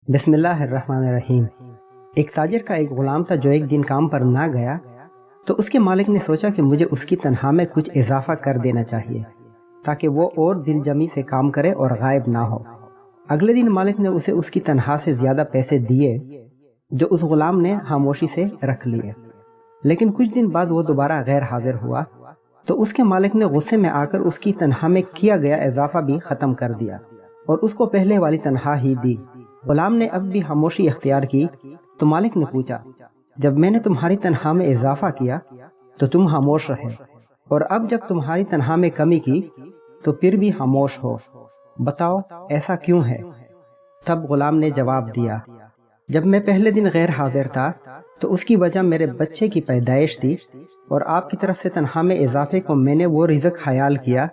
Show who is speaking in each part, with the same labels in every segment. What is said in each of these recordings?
Speaker 1: بسم اللہ الرحمن الرحیم۔ ایک تاجر کا ایک غلام تھا جو ایک دن کام پر نہ گیا تو اس کے مالک نے سوچا کہ مجھے اس کی تنخواہ میں کچھ اضافہ کر دینا چاہیے تاکہ وہ اور دل جمی سے کام کرے اور غائب نہ ہو۔ اگلے دن مالک نے اسے اس کی تنخواہ سے زیادہ پیسے دیے جو اس غلام نے خاموشی سے رکھ لیے، لیکن کچھ دن بعد وہ دوبارہ غیر حاضر ہوا تو اس کے مالک نے غصے میں آ کر اس کی تنخواہ میں کیا گیا اضافہ بھی ختم کر دیا اور اس کو پہلے والی تنخواہ ہی دی۔ غلام نے اب بھی خاموشی اختیار کی تو مالک نے پوچھا، جب میں نے تمہاری تنخواہ میں اضافہ کیا تو تم خاموش رہے، اور اب جب تمہاری تنخواہ میں کمی کی تو پھر بھی خاموش ہو، بتاؤ ایسا کیوں ہے؟ تب غلام نے جواب دیا، جب میں پہلے دن غیر حاضر تھا تو اس کی وجہ میرے بچے کی پیدائش تھی، اور آپ کی طرف سے تنخواہ میں اضافے کو میں نے وہ رزق خیال کیا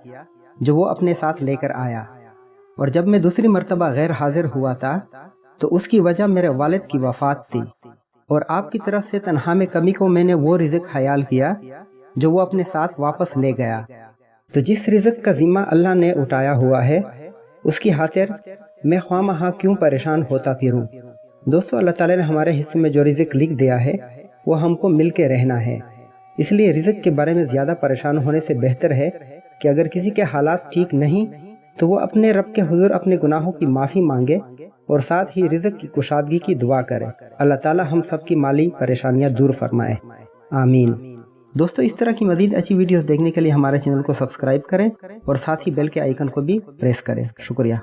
Speaker 1: جو وہ اپنے ساتھ لے کر آیا، اور جب میں دوسری مرتبہ غیر حاضر ہوا تھا تو اس کی وجہ میرے والد کی وفات تھی، اور آپ کی طرف سے تنخواہ میں کمی کو میں نے وہ رزق خیال کیا جو وہ اپنے ساتھ واپس لے گیا۔ تو جس رزق کا ذمہ اللہ نے اٹھایا ہوا ہے اس کی خاطر میں خواہ مخواہ کیوں پریشان ہوتا پھروں؟ دوستو، اللہ تعالیٰ نے ہمارے حصے میں جو رزق لکھ دیا ہے وہ ہم کو مل کے رہنا ہے، اس لیے رزق کے بارے میں زیادہ پریشان ہونے سے بہتر ہے کہ اگر کسی کے حالات ٹھیک نہیں تو وہ اپنے رب کے حضور اپنے گناہوں کی معافی مانگے اور ساتھ ہی رزق کی کشادگی کی دعا کرے۔ اللہ تعالیٰ ہم سب کی مالی پریشانیاں دور فرمائے، آمین۔ دوستو، اس طرح کی مزید اچھی ویڈیوز دیکھنے کے لیے ہمارے چینل کو سبسکرائب کریں اور ساتھ ہی بیل کے آئیکن کو بھی پریس کریں۔ شکریہ۔